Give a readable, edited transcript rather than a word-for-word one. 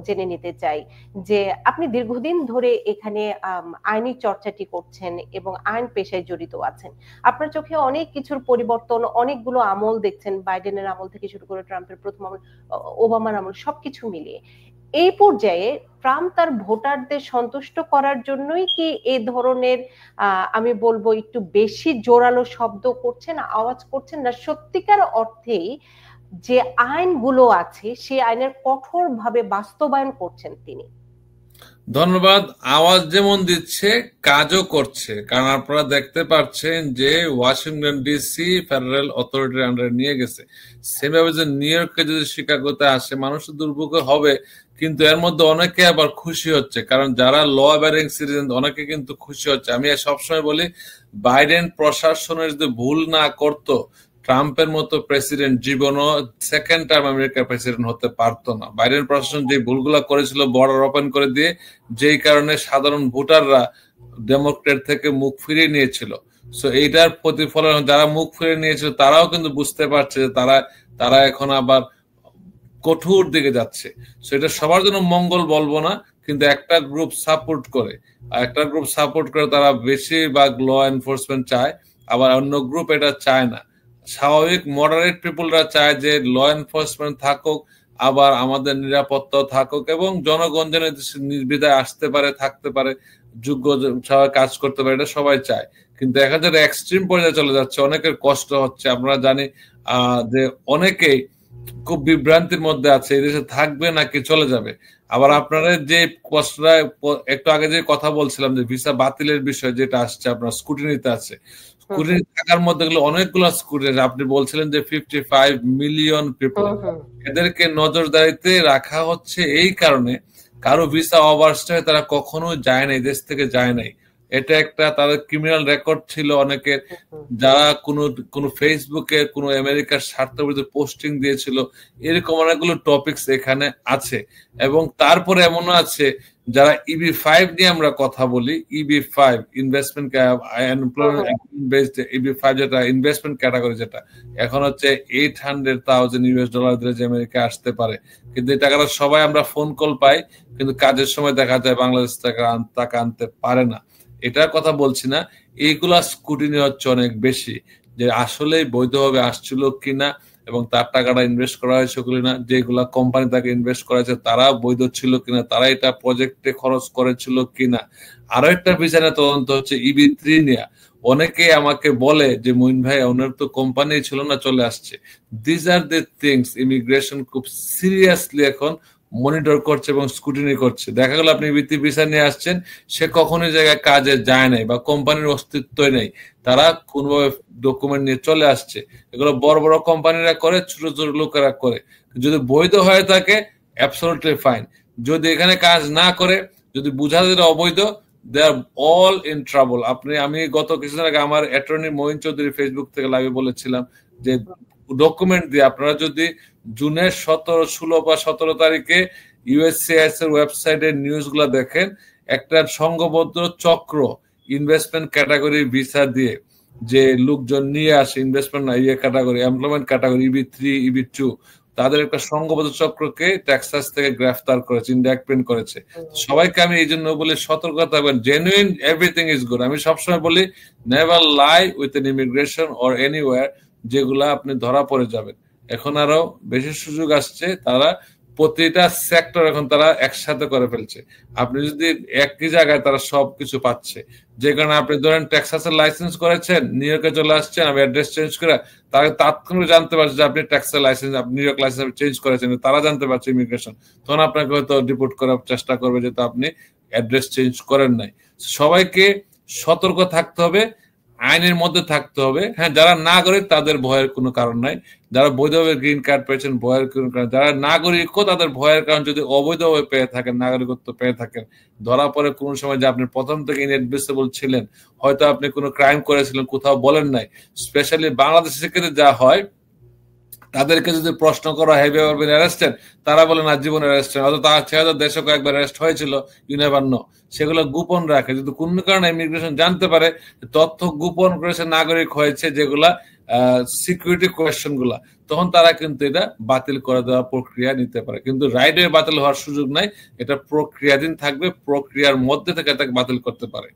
জেনে নিতে চাই যে আপনি দীর্ঘদিন ধরে এখানে আইনি চর্চাটি করছেন এবং আইন পেশায় জড়িত আছেন। আপনার চোখে অনেক কিছুর পরিবর্তন, অনেকগুলো আমল দেখছেন, বাইডেনের আমল থেকে শুরু করে ট্রাম্পের প্রথম আমল, ওবামার আমল, সবকিছু মিলিয়ে এই পর্যায়ে ট্রাম্প তার ভোটারদের সন্তুষ্ট করার জন্যই কি এ ধরনের আমি বলবো একটু বেশি জোরালো শব্দ করছেন, আওয়াজ করছেন, না সত্যিকার অর্থেই যে আইনগুলো আছে সেই আইনের কঠোরভাবে বাস্তবায়ন করছেন তিনি? ধন্যবাদ। আওয়াজ যেমন দিচ্ছে, কাজও করছে। কারণ আপনারা দেখতে পাচ্ছেন যে ওয়াশিংটন ডিসি ফেডারেল অথরিটির আন্ডারে নিয়ে গেছে। সেভাবে যে নিউ ইয়র্কে যদি শিকাগোতে আসে, মানুষ দুর্ভোগ হবে, কিন্তু এর মধ্যে অনেকে আবার খুশি হচ্ছে। কারণ যারা ল অ্যাবাইডিং সিটিজেন অনেকে কিন্তু খুশি হচ্ছে। আমি সবসময় বলি, বাইডেন প্রশাসনের যদি ভুল না করতো, ট্রাম্পের মতো প্রেসিডেন্ট জীবনও সেকেন্ড টার্ম আমেরিকার প্রেসিডেন্ট হতে পারতো না। বাইডেন প্রশাসন যে ভুলগুলা করেছিল, বর্ডার ওপেন করে দিয়ে, যেই কারণে সাধারণ ভোটাররা ডেমোক্রেট থেকে মুখ ফিরিয়ে নিয়েছিল। সো এইটার প্রতিফলন যারা মুখ ফিরিয়ে নিয়েছিল তারাও কিন্তু বুঝতে পারছে যে তারা এখন আবার কঠোর দিকে যাচ্ছে। সো এটা সবার জন্য মঙ্গল বলবো না, কিন্তু একটা গ্রুপ সাপোর্ট করে, তারা বেশিরভাগ ল এনফোর্সমেন্ট চায়, আবার অন্য গ্রুপ এটা চায় না। স্বাভাবিক মডারেট পিপুলরা চায় যে ল এনফোর্সমেন্ট থাকুক, আবার আমাদের নিরাপত্তাও থাকুক, এবং জনগণ যেন নির্বিধায় আসতে পারে, থাকতে পারে, যোগ্য সবাই কাজ করতে পারে, এটা সবাই চায়। কিন্তু দেখা যায় এক্সট্রিম পর্যায়ে চলে যাচ্ছে, অনেকের কষ্ট হচ্ছে। আমরা জানি যে অনেকেই খুব বিভ্রান্তির মধ্যে আছে, এই দেশে থাকবে নাকি চলে যাবে। আবার আপনারা যে কষ্টটা একটু আগে যে কথা বলছিলাম যে ভিসা বাতিলের বিষয় যেটা আসছে, আপনার স্কুটিনিতে আছে, স্কুটিনি থাকার মধ্যে অনেকগুলো স্কুটিনি, আপনি বলছিলেন যে 55 মিলিয়ন পিপল, এদেরকে নজরদারিতে রাখা হচ্ছে এই কারণে কারো ভিসা ওভারস্টে হয়ে তারা কখনো যায় নাই, দেশ থেকে যায় নাই। এটা একটা তাদের ক্রিমিনাল রেকর্ড ছিল অনেকের, যারা কোনো ফেসবুকে কোনো আমেরিকার স্বার্থ বিরুদ্ধে পোস্টিং দিয়েছিল, এরকম অনেকগুলো টপিকস এখানে আছে। এবং তারপরে এমনও আছে যারা EB-5 নিয়ে আমরা কথা বলি, EB-5 ইনভেস্টমেন্ট বেসড, EB-5 যেটা ইনভেস্টমেন্ট ক্যাটাগরি, যেটা এখন হচ্ছে $800,000 দিলে যে আমেরিকা আসতে পারে। কিন্তু এই টাকাটা সবাই আমরা ফোন কল পাই, কিন্তু কাজের সময় দেখা যায় বাংলাদেশ টাকা আনতে পারে না। এটার কথা বলছি না, এইগুলা স্কুটিনি হচ্ছে অনেক বেশি, যে আসলে বৈধভাবে আসছিল কিনা এবং তার টাকাটা ইনভেস্ট করা হয়েছে কিনা, যেগুলা কোম্পানি তাকে ইনভেস্ট করেছে তারা বৈধ ছিল কিনা, তারা এটা প্রজেক্টে খরচ করেছিল কিনা। আরো একটা বিষয় তদন্ত হচ্ছে EB-3 নিয়ে। অনেকে আমাকে বলে যে মইন ভাই, ওনার তো কোম্পানি ছিল না, চলে আসছে। This are the things immigration খুব সিরিয়াসলি এখন মনিটর করছে এবং স্কুটিনি করছে। দেখা গেল আপনি ভিসা নিয়ে আসছেন, সে কখনোই জায়গায় কাজে যায় নাই বা কোম্পানির অস্তিত্বই নেই, তারা কোনোভাবে ডকুমেন্ট নিয়ে চলে আসছে। এগুলো বড় বড় কোম্পানিরা করে, ছোট ছোট লোকেরা করে। যদি বৈধ হয়ে থাকে অ্যাবসলিউটলি ফাইন। যদি এখানে কাজ না করে, যদি বোঝা যায় অবৈধ, দে আর অল ইন ট্রাবল। আমি গত কিছুদিন আগে আমার অ্যাটর্নি মঈন চৌধুরী ফেসবুক থেকে লাইভে বলেছিলাম যে ডকুমেন্ট দিয়ে আপনারা যদি জুনের 16 বা 17 তারিখে USCIS এর ওয়েবসাইটের নিউজ গুলা দেখেন, একটা সংঘবদ্ধ চক্র ইনভেস্টমেন্ট ক্যাটাগরি ভিসা দিয়ে যে লোকজন নিয়ে আসে, ইনভেস্টমেন্ট না category, employment category EB-3 EB-2, তাদের একটা সংঘবদ্ধ চক্রকে টেক্সাস থেকে গ্রেফতার করেছে, ইন্ডাক্টমেন্ট করেছে। সবাইকে আমি এই জন্য বলি, সতর্ক থাকবেন। Genuine everything is good. আমি সবসময় বলি, never lie with an immigration or anywhere, যেগুলা আপনি ধরা পড়ে যাবেন। এখন আরো বেশি সুযোগ আসছে, তারা প্রতিটা সেক্টর এখন তারা একসাথে করে ফেলছে। আপনি যদি একই জায়গায় তারা সবকিছু পাচ্ছে, যে কারণে আপনি ধরেন টেক্সাসের লাইসেন্স করেছেন, নিউ ইয়র্কে চলে আসছেন, আপনি অ্যাড্রেস চেঞ্জ করে, তারা তাৎক্ষণিক জানতে পারছে যে আপনি টেক্সাসের লাইসেন্স, আপনি নিউ ইয়র্ক লাইসেন্স চেঞ্জ করেছেন, তারা জানতে পারছে ইমিগ্রেশন, তখন আপনাকে হয়তো ডিপোর্ট করার চেষ্টা করবে যেহেতু আপনি অ্যাড্রেস চেঞ্জ করেন নাই। সবাইকে সতর্ক থাকতে হবে, আইনের মধ্যে থাকতে হবে। হ্যাঁ, যারা নাগরিক তাদের ভয়ের কোনো কারণ নাই, যারা বৈধভাবে গ্রিন কার্ড পেয়েছেন ভয়ের কোনো কারণ, যারা নাগরিকও তাদের ভয়ের কারণ, যদি অবৈধভাবে পেয়ে থাকেন, নাগরিকত্ব পেয়ে থাকেন, ধরা পড়ে কোনো সময় যে আপনি প্রথম থেকে ইনএডমিসেবল ছিলেন, হয়তো আপনি কোনো ক্রাইম করেছিলেন, কোথাও বলেন নাই। স্পেশালি বাংলাদেশের ক্ষেত্রে যা হয়, তাদেরকে যদি প্রশ্ন করা have you ever been arrested, তারা বলে না, জীবনে অ্যারেস্টেড, হয়তো তার ছেড়ে দেশে কয়েকবার অ্যারেস্ট হয়েছিল, ইউ নেভার নো। সেগুলো গোপন রাখে। যদি কোন কারণে ইমিগ্রেশন জানতে পারে তথ্য গোপন করেছে, নাগরিক হয়েছে, যেগুলা সিকিউরিটি কোয়েশ্চেন গুলা, তখন তারা কিন্তু এটা বাতিল করে দেওয়ার প্রক্রিয়া নিতে পারে। কিন্তু রাইট ওয়ে বাতিল হওয়ার সুযোগ নাই, এটা প্রক্রিয়াধীন থাকবে, প্রক্রিয়ার মধ্যে থেকে এটাকে বাতিল করতে পারে।